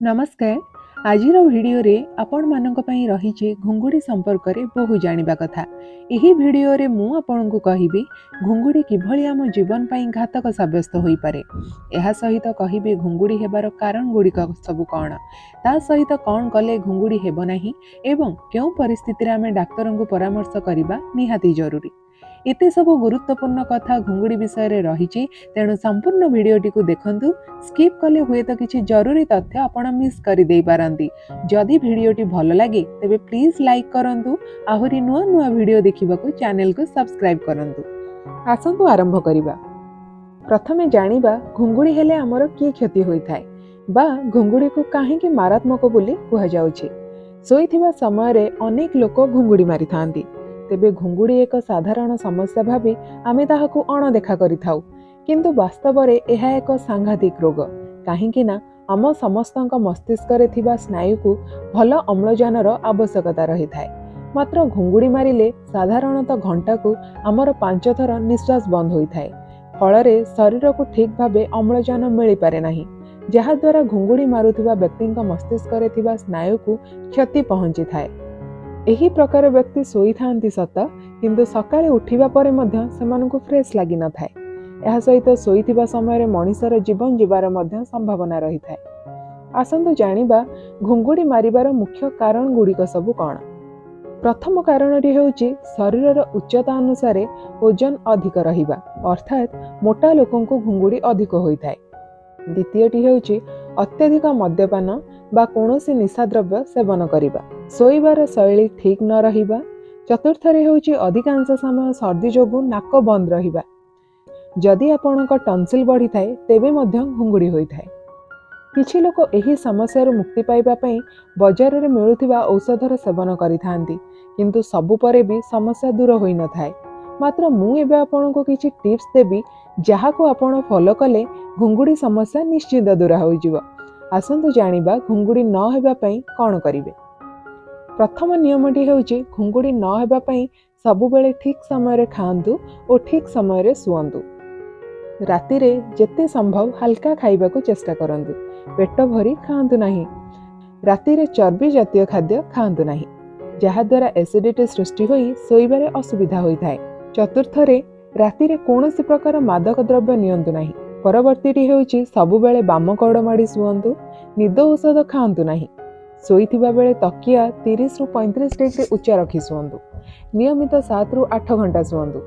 नमस्कार। आज भिडियो रे आपण मानक पई रही घुंगुड़ी संपर्क रे बहु जानिबा कथा। एही भिडियो रे मु आपण को कहिबी घुंगुड़ी किभली आम जीवन पई घातक साब्यस्त होई पारे। एहा सहित कहिबी घुंगुड़ी हेबार कारण गुड़िक सब कौन, ता सहित कौन कले घुंगुड़ी हेब नाही एवं केउ परिस्थिति रे आमे डाक्टर को परामर्श करिबा निहाती जरूरी। एते सब गुरुत्वपूर्ण कथा घुंगुड़ी विषय रे रही, तेणु संपूर्ण भिडियोटी को देखंतु। स्किप कले हुए तो किसी जरूरी तथ्य आपण मिस कर दे पारंती। जदि भिडियोटी भल लगे तेबे प्लीज लाइक करंतु। आहुरी नुआ नुआ भिडियो देखिबाकू चैनल को सब्सक्राइब करंतु। आसंतु आरंभ करिबा। प्रथमे जानिबा घुंगुड़ी हेले हमर की क्षति होई थाए बा घुंगुड़ी को काहेकि मारात्मक बोली कुहा जाउछि। सोईथिबा समय रे अनेक लोक घुंगुड़ी मारि थांती, तेबे घुंगुड़ी एक साधारण समस्या भाबी आमे ताहाकू अणदेखा करिथाउ, किंतु वास्तव रे एहा एक सांघातिक रोग। काहेकि ना आम समस्तक मस्तिष्क रे थिबा स्नायु को भल अम्लजानर आवश्यकता रही थाए। मात्र घुंगुड़ी मारिले साधारणतः घंटा को आमर 5 थर निश्वास बंद होई थाए। फल शरीर को ठीक भावे अम्लजान मिल पारे नाही, जहा द्वारा घुंगुड़ी मारुथिबा व्यक्ति मस्तिष्क रे थिबा स्नायु को क्षति पहुंची थाए। एही प्रकार व्यक्ति सोई थांती सत, किंतु सकाळे उठिबा परे मध्य सेमानकु फ्रेश लागि न थाए। एहा सहित सोईथिबा समय रे मनिषर जीवन जीवार मध्य संभावना रही थाए। आसंतु जानिबा घुंगुड़ी मारिबार मुख्य कारण गुड़िक सब कौन। प्रथम कारणटी हेउची शरीरर उच्चता अनुसार ओजन अधिक रहिबा, अर्थात मोटा लोकंकु घुंगुड़ी अधिक होई थाए। द्वितीयटी हेउची अत्यधिक मद्यपान बा कोनोसी निशाद्रव्य सेवन करिबा, सोईबार शैली ठीक न रहिबा। चतुर्थरे हेउची अधिकांश समय सर्दी जोगु नाक बंद रहिबा। जदि आपणक टन्सिल बढ़ी थाए तेबे मध्य घुंगुड़ी होई थाए। किछि लोक एही समस्या मुक्ति पाइबा पई बाजार रे मिलुथिबा औषधर सेवन करिथांती, किंतु सबु परे भी समस्या दूर होई न थाए। मात्र मु एबे आपणको किछि टिप्स देबी, जहा को आपण फॉलो कले घुंगुड़ी समस्या निश्चित दूर होई जिवो। आसंतु जानिबा घुंगुड़ी न हेबा पई कोन करिवे। प्रथम नियमटी हेउची घुंगुड़ी न हेबा पई सबु बेले ठीक समय रे खांतु और ठीक समय रे सुअंतु। राति रे जेते संभव हल्का खाइबा को चेष्टा करंतु, पेट भरी खांतु नाही। राति रे चर्बी जातीय खाद्य खांतु नाही, जहा द्वारा एसिडिटी सृष्टि होई सोईबारे असुविधा होई थाए। चतुर्थ रे राति रे कोनोसी प्रकार मादक द्रव्य नियंतु नाही। परवर्तीटी हेउची सबु बेले बाम कड़ माडी सुअंतु। निद औषध खांतु नाही। सोईथिबा बेले तकिया 30 रु 35 डिग्री उच्च रखी सुअंतु। नियमित 7 रु 8 घंटा सुअंतु।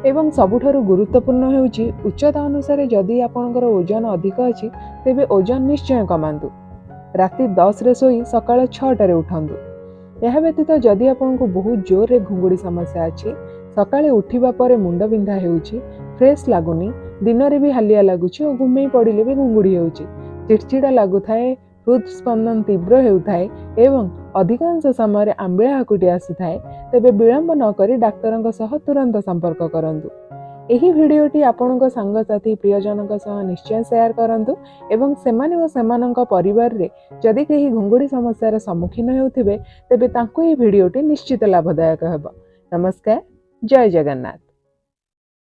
एवं सबुठारु गुरुत्वपूर्ण हेउची उच्चता अनुसार जदि आपणकर ओजन अधिक अछि तेबे ओजन निश्चय कमांतु। राति 10 रे सोई सकाळ 6 रे उठंतु। यह व्यतीत जदि आपनको बहुत जोर रे घुंगुड़ी समस्या अछि, सकाळे उठिबा परे मुंड बिंधा हेउची, फ्रेश लागुनी, दिन रे भी हालिया लागुची और घुमेई पड़िले भी घुंगुड़ी हेउची, चिड़चिड़ा लागुथाए, हृदस्पंदन तीव्र हेउथाए एवं अधिकांश समय आंबिळा हाकुटी आसीथाए, तेबे विलंब न करी डाक्टरଙ୍କ सह तुरंत संपर्क करंतु। एही भिडियोटी आपणଙ୍କ सांगसाथी प्रियजनक सह निश्चय शेयर करंतु एवं सेमाने ओ सेमानଙ୍କ परिवार रे जदि केही घुंगुड़ी समस्यार सम्मुखीन हेउथिबे तेबे तांको एही भिडियोटी निश्चित लाभदायक हेबो। नमस्कार, जय जगन्नाथ।